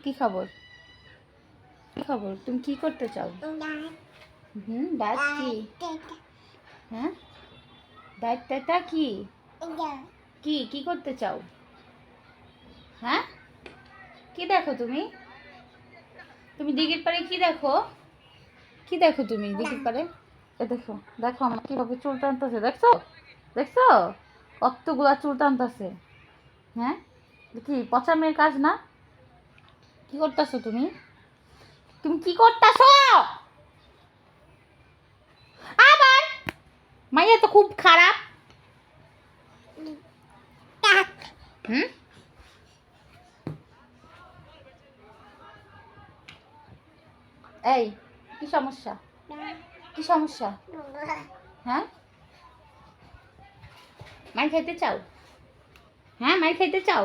কি খবর? কি খবর? তুমি কি করতে চাও? ডায়েট কি? হ্যাঁ, ডায়েটটা কি? কি কি করতে চাও? হ্যাঁ, কি দেখো তুমি? তুমি দিঘির পাড়ে কি দেখো? কি দেখো তুমি দিঘির পাড়ে? এ দেখো, দেখো আমার কিভাবে চুল টানতেছে, দেখছো? দেখছো কতগুলা চুল টানতেছে? হ্যাঁ, কি পচা মেয়ের কাজ না? কি করতেছো তুমি? তুমি কি করতেছো? আবার মাইয়া তো খুব খারাপ। হুম, এই কি সমস্যা? কি সমস্যা? হ্যাঁ, মাই খাইতে চাও? হ্যাঁ, মাই খাইতে চাও?